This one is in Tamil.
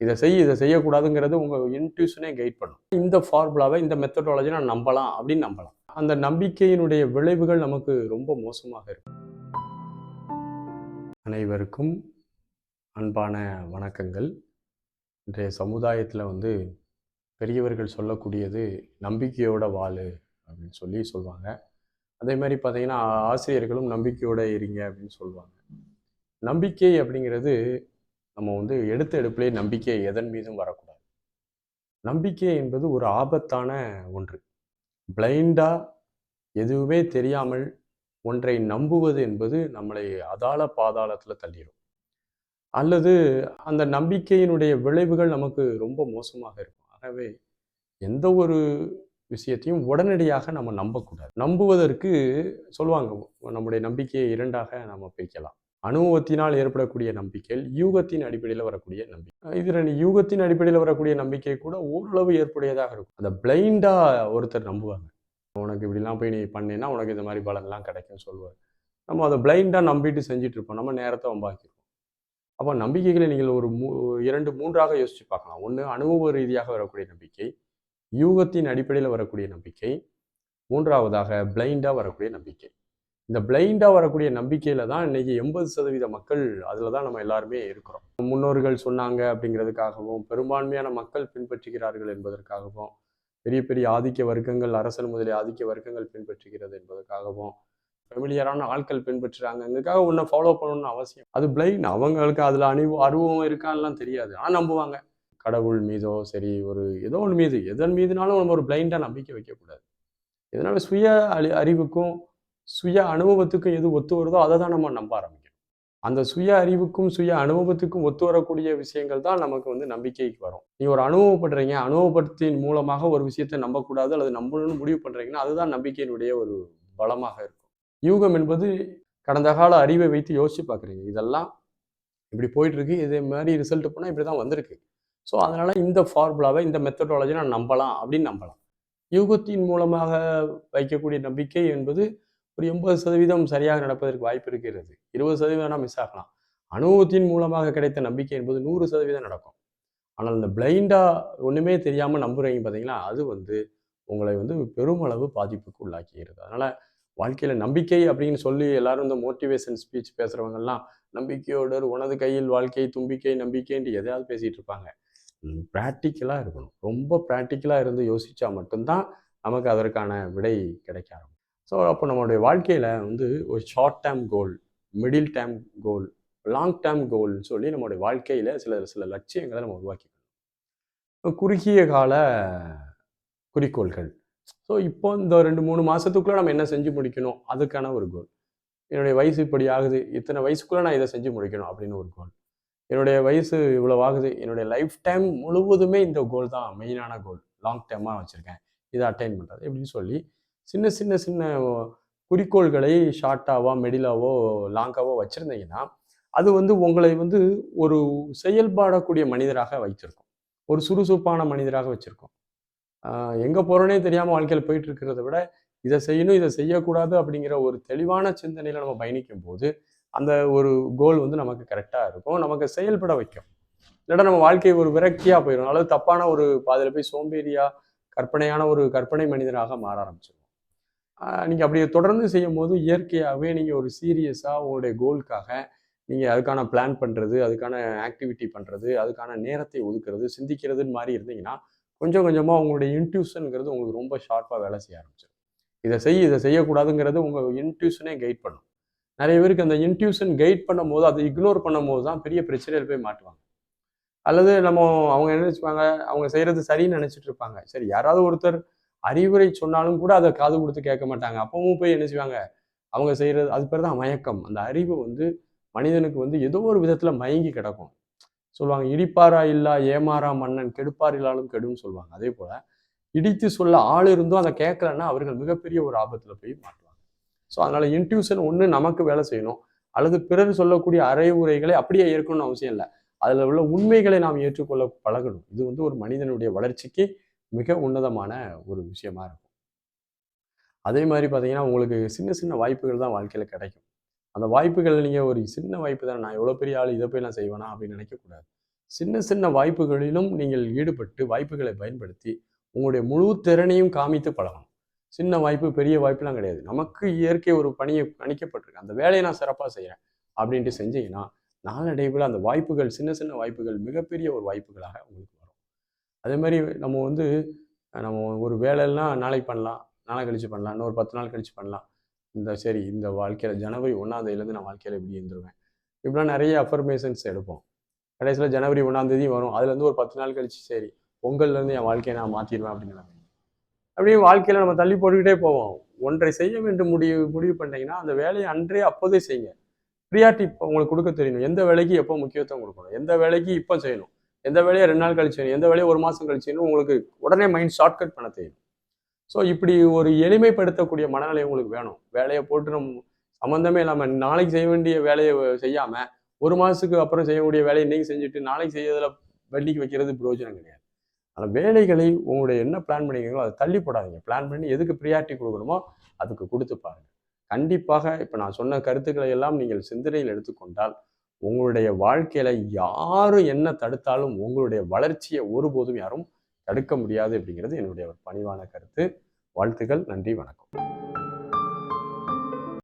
இதை செய்யக்கூடாதுங்கிறது உங்கள் இன்ட்யூஷனே கைட் பண்ணும். இந்த ஃபார்முலாவை, இந்த மெத்தடாலஜி நான் நம்பலாம் அப்படின்னு நம்பலாம். அந்த நம்பிக்கையினுடைய விளைவுகள் நமக்கு ரொம்ப மோசமாக இருக்கும். அனைவருக்கும் அன்பான வணக்கங்கள். இன்றைய சமுதாயத்தில் பெரியவர்கள் சொல்லக்கூடியது நம்பிக்கையோட வாழு அப்படின்னு சொல்லுவாங்க. அதே மாதிரி பார்த்தீங்கன்னா ஆசிரியர்களும் நம்பிக்கையோடு இருங்க அப்படின்னு சொல்லுவாங்க. நம்பிக்கை அப்படிங்கிறது நம்ம எடுத்த எடுப்பிலே நம்பிக்கை எதன் மீதும் வரக்கூடாது. நம்பிக்கை என்பது ஒரு ஆபத்தான ஒன்று. பிளைண்டாக எதுவுமே தெரியாமல் ஒன்றை நம்புவது என்பது நம்மளை அதாள பாதாளத்தில் தள்ளிடும். அல்லது அந்த நம்பிக்கையினுடைய விளைவுகள் நமக்கு ரொம்ப மோசமாக இருக்கும். ஆகவே எந்த ஒரு விஷயத்தையும் உடனடியாக நம்ம நம்பக்கூடாது. நம்புவதற்கு சொல்லுவாங்க, நம்முடைய நம்பிக்கையை இரண்டாக நம்ம பிரிக்கலாம். அனுபவத்தினால் ஏற்படக்கூடிய நம்பிக்கைகள், யூகத்தின் அடிப்படையில் வரக்கூடிய நம்பிக்கை. இதில் யூகத்தின் அடிப்படையில் வரக்கூடிய நம்பிக்கை கூட ஓரளவு ஏற்புடையதாக இருக்கும். அதை பிளைண்டா ஒருத்தர் நம்புவாங்க. உனக்கு இப்படிலாம் போய் நீ பண்ணேன்னா உனக்கு இந்த மாதிரி பலன்லாம் கிடைக்கும்னு சொல்லுவார். நம்ம அதை பிளைண்டாக நம்பிட்டு செஞ்சுட்டு இருப்போம். நம்ம நேரத்தை வம்பாக்கிருப்போம். அப்போ நம்பிக்கைகளை நீங்கள் ஒரு 2-3ஆக யோசிச்சு பார்க்கலாம். ஒன்று அனுபவ ரீதியாக வரக்கூடிய நம்பிக்கை, யூகத்தின் அடிப்படையில் வரக்கூடிய நம்பிக்கை, மூன்றாவதாக பிளைண்டாக வரக்கூடிய நம்பிக்கை. இந்த பிளைண்டாக வரக்கூடிய நம்பிக்கையில் தான் இன்னைக்கு 80% மக்கள் அதில் தான் நம்ம எல்லாருமே இருக்கிறோம். முன்னோர்கள் சொன்னாங்க அப்படிங்கிறதுக்காகவும், பெரும்பான்மையான மக்கள் பின்பற்றுகிறார்கள் என்பதற்காகவும், பெரிய பெரிய ஆதிக்க வர்க்கங்கள், அரசன் முதலிய ஆதிக்க வர்க்கங்கள் பின்பற்றுகிறது என்பதற்காகவும், ஃபெமிலியரான ஆட்கள் பின்பற்றுறாங்கிறதுக்காக ஒன்றை ஃபாலோ பண்ணணும்னு அவசியம். அது பிளைண்ட். அவங்களுக்கு அதில் அனுபவம் இருக்கான்லாம் தெரியாது, ஆனால் நம்புவாங்க. கடவுள் மீதோ சரி, ஏதோ ஒன்று மீது, எதன் மீதுனாலும் நம்ம ஒரு பிளைண்டாக நம்பிக்கை வைக்கக்கூடாது. இதனால சுய அறிவுக்கும் சுய அனுபவத்துக்கும் எது ஒத்து வருதோ அதை தான் நம்ம நம்ப ஆரம்பிக்கணும். அந்த சுய அறிவுக்கும் சுய அனுபவத்துக்கும் ஒத்து வரக்கூடிய விஷயங்கள் தான் நமக்கு நம்பிக்கைக்கு வரும். நீங்கள் ஒரு அனுபவப்படுறீங்க, அனுபவத்தின் மூலமாக ஒரு விஷயத்தை நம்பக்கூடாது அல்லது நம்பணும்னு முடிவு பண்ணுறீங்கன்னா அதுதான் நம்பிக்கையினுடைய ஒரு பலமாக இருக்கும். யூகம் என்பது கடந்த கால அறிவை வைத்து யோசிச்சு பார்க்குறீங்க, இதெல்லாம் இப்படி போயிட்டு இருக்கு, இதே மாதிரி ரிசல்ட் போனால் இப்படி தான் வந்திருக்கு. ஸோ அதனால இந்த ஃபார்முலாவை, இந்த மெத்தடாலஜி நான் நம்பலாம் அப்படின்னு நம்பலாம். யூகத்தின் மூலமாக வைக்கக்கூடிய நம்பிக்கை என்பது ஒரு 80% சரியாக நடப்பதற்கு வாய்ப்பு இருக்கிறது. 20% மிஸ் ஆகலாம். அனுபவத்தின் மூலமாக கிடைத்த நம்பிக்கை என்பது 100% நடக்கும். ஆனால் இந்த பிளைண்டா ஒன்றுமே தெரியாமல் நம்புறீங்க பார்த்தீங்களா, அது உங்களை பெருமளவு பாதிப்புக்கு உள்ளாக்குகிறது. அதனால வாழ்க்கையில நம்பிக்கை அப்படின்னு சொல்லி எல்லாரும் இந்த மோட்டிவேஷன் ஸ்பீச் பேசுறவங்கெல்லாம் நம்பிக்கையோடு உனது கையில் வாழ்க்கை தும்பிக்கை நம்பிக்கைன்ட்டு எதையாவது பேசிட்டு இருப்பாங்க. ப்ராக்டிக்கலாக இருக்கணும். ரொம்ப ப்ராக்டிக்கலாக இருந்து யோசிச்சா மட்டும்தான் நமக்கு அதற்கான விடை கிடைக்க ஆரம்பிக்கும். ஸோ அப்போ நம்மளுடைய வாழ்க்கையில் ஒரு short term goal, middle term goal, long term கோல்னு சொல்லி நம்மளுடைய வாழ்க்கையில் சில லட்சியங்களை நம்ம உருவாக்கிக்கணும். குறுகிய கால குறிக்கோள்கள். ஸோ இப்போ இந்த 2-3 மாதத்துக்குள்ளே நம்ம என்ன செஞ்சு முடிக்கணும், அதுக்கான ஒரு கோல். என்னுடைய வயசு இப்படி ஆகுது, இத்தனை வயசுக்குள்ளே நான் இதை செஞ்சு முடிக்கணும் அப்படின்னு ஒரு கோல். என்னுடைய வயசு இவ்வளோ ஆகுது, என்னுடைய லைஃப் டைம் முழுவதுமே இந்த கோல் தான் மெயினான கோல், லாங் டேர்மாக வச்சுருக்கேன், இதை அட்டைன் பண்ணுறது இப்படின்னு சொல்லி சின்ன சின்ன சின்ன குறிக்கோள்களை ஷார்ட்டாவோ மிடிலாவோ லாங்காவோ வச்சுருந்தீங்கன்னா அது உங்களை ஒரு செயல்படக்கூடிய மனிதராக வைத்திருக்கும், ஒரு சுறுசுறுப்பான மனிதராக வச்சுருக்கும். எங்கே போகிறோன்னே தெரியாமல் வாழ்க்கையில் போயிட்டு இருக்கிறத விட இதை செய்யணும் இதை செய்யக்கூடாது அப்படிங்கிற ஒரு தெளிவான சிந்தனையில் நம்ம பயணிக்கும் போது அந்த ஒரு கோல் நமக்கு கரெக்டாக இருக்கும், நமக்கு செயல்பட வைக்கும். இல்லைன்னா நம்ம வாழ்க்கை ஒரு விரக்தியாக போயிடும், அல்லது தப்பான ஒரு பாதையில் போய் சோம்பேறியா கற்பனையான ஒரு கற்பனை மனிதராக மாற ஆரம்பிச்சிடும். நீங்கள் அப்படி தொடர்ந்து செய்யும் போது இயற்கையாகவே நீங்கள் ஒரு சீரியஸாக உங்களுடைய கோலுக்காக நீங்கள் அதுக்கான பிளான் பண்ணுறது, அதுக்கான ஆக்டிவிட்டி பண்ணுறது, அதுக்கான நேரத்தை ஒதுக்குறது, சிந்திக்கிறதுன்னு மாதிரி இருந்தீங்கன்னா கொஞ்சம் கொஞ்சமாக உங்களுடைய இன்ட்யூஷனுங்கிறது உங்களுக்கு ரொம்ப ஷார்ப்பாக வேலை செய்ய ஆரம்பிச்சிடும். இதை செய்யக்கூடாதுங்கிறது உங்கள் இன்ட்யூஷனே கைட் பண்ணும். நிறைய பேருக்கு அந்த இன்ட்யூஷன் கைட் பண்ணும் போது அதை இக்னோர் பண்ணும் போது தான் பெரிய பிரச்சனையில் போய் மாட்டுவாங்க. அல்லது அவங்க என்ன நினைச்சுப்பாங்க, அவங்க செய்கிறது சரின்னு நினச்சிட்டு இருப்பாங்க. சரி, யாராவது ஒருத்தர் அறிவுரை சொன்னாலும் கூட அதை காது கொடுத்து கேட்க மாட்டாங்க. அப்பவும் போய் என்ன செய்வாங்க, அவங்க செய்கிறது அது பேர் தான் மயக்கம். அந்த அறிவு மனிதனுக்கு ஏதோ ஒரு விதத்தில் மயங்கி கிடக்கும். சொல்லுவாங்க, இடிப்பாரா இல்லா ஏமாறா மன்னன் கெடுப்பார் இல்லாலும் கெடுன்னு சொல்லுவாங்க. அதே போல் இடித்து சொல்ல ஆள் இருந்தும் அதை கேட்கலன்னா அவர்கள் மிகப்பெரிய ஒரு ஆபத்தில் போய் மாட்டுவாங்க. ஸோ அதனால் இன்ட்யூஷன் ஒன்று நமக்கு வேலை செய்யணும், அல்லது பிறர் சொல்லக்கூடிய அறிவுரைகளை அப்படியே ஏற்கணும்னு அவசியம் இல்லை. அதில் உள்ள உண்மைகளை நாம் ஏற்றுக்கொள்ள பழகணும். இது ஒரு மனிதனுடைய வளர்ச்சிக்கு மிக உன்னதமான ஒரு விஷயமா இருக்கும். அதே மாதிரி பார்த்தீங்கன்னா உங்களுக்கு சின்ன சின்ன வாய்ப்புகள் தான் வாழ்க்கையில் கிடைக்கும். அந்த வாய்ப்புகள் நீங்கள் ஒரு சின்ன வாய்ப்பு தானே, நான் எவ்வளோ பெரிய ஆள், இதை போய் நான் செய்வேனா அப்படின்னு நினைக்கக்கூடாது. சின்ன சின்ன வாய்ப்புகளிலும் நீங்கள் ஈடுபட்டு வாய்ப்புகளை பயன்படுத்தி உங்களுடைய முழு திறனையும் காமித்து பழகணும். சின்ன வாய்ப்பு, பெரிய வாய்ப்புலாம் கிடையாது. நமக்கு இயற்கை ஒரு பணியை அளிக்கப்பட்டிருக்கு. அந்த வேலையை நான் சிறப்பா செய்றேன் அப்படின்ட்டு செஞ்சீங்கன்னா, நாளடைவில அந்த வாய்ப்புகள் சின்ன சின்ன வாய்ப்புகள் மிகப்பெரிய ஒரு வாய்ப்புகளாக உங்களுக்கு வரும். அதே மாரி நம்ம ஒரு வேலைன்னா நாளைக்கு பண்ணலாம், நாளை கழிச்சு பண்ணலாம், இன்னொரு 10 நாள் கழிச்சு பண்ணலாம். சரி இந்த வாழ்க்கையில ஜனவரி 1ஆம் தேதியிலேருந்து நான் வாழ்க்கையில இப்படி இருந்துருவேன். இப்படிலாம் நெறைய அஃபர்மேஷன்ஸ் எடுப்போம். கடைசியில ஜனவரி 1ஆம் தேதி வரும். அதுலேருந்து ஒரு 10 நாள் கழிச்சு சரி, பொங்கல்லேருந்து என் வாழ்க்கைய நான் மாத்திருவேன் அப்படின்னு நினைப்பேன். அப்படியே வாழ்க்கையில நம்ம தள்ளி போட்டுக்கிட்டே போவோம். ஒன்றை செய்ய வேண்டும் முடிவு முடிவு பண்ணீங்கன்னா, அந்த வேலைய அன்றே அப்போதே செய்யுங்க. பிரியாரிட்டி உங்களுக்கு குடுக்க தெரியணும். எந்த வேலைக்கு எப்போ முக்கியத்துவம் குடுக்கணும்? எந்த வேலைக்கு இப்ப செய்யணும்? எந்த வேலைய 2 நாள் கழிச்சு செய்யணும்? எந்த வேலைய 1 மாசம் கழிச்சு செய்யணும்? உங்களுக்கு உடனே மைண்ட் ஷார்ட்கட் பண்ண தெரியும். ஸோ இப்படி ஒரு எளிமைப்படுத்தக்கூடிய மனநிலை உங்களுக்கு வேணும். வேலைய போட்டு சம்மந்தமே இல்லாம நாளைக்கு செய்ய வேண்டிய வேலைய செய்யாம, 1 மாசத்துக்கு அப்புறம் செய்யக்கூடிய வேலைய இன்னைக்கு செஞ்சுட்டு, நாளைக்கு செய்யறதுல பெண்டிங் வைக்கிறது பிரயோஜனம் கிடையாது. ஆனா வேலைகளை உங்களுடைய என்ன பிளான் பண்ணியிருக்கீங்களோ அதை தள்ளி போடாதீங்க. பிளான் பண்ணி எதுக்கு பிரியாரிட்டி குடுக்கணுமோ அதுக்கு குடுத்து பாருங்க. கண்டிப்பாக இப்ப நான் சொன்ன கருத்துக்களை எல்லாம் நீங்கள் சிந்தனையில் எடுத்துக்கொண்டால், உங்களுடைய வாழ்க்கையில யாரும் என்ன தடுத்தாலும் உங்களுடைய வளர்ச்சிய ஒருபோதும் யாரும் தடுக்க முடியாது அப்படிங்கிறது என்னுடைய ஒரு பணிவான கருத்து. வாழ்த்துக்கள். நன்றி. வணக்கம்.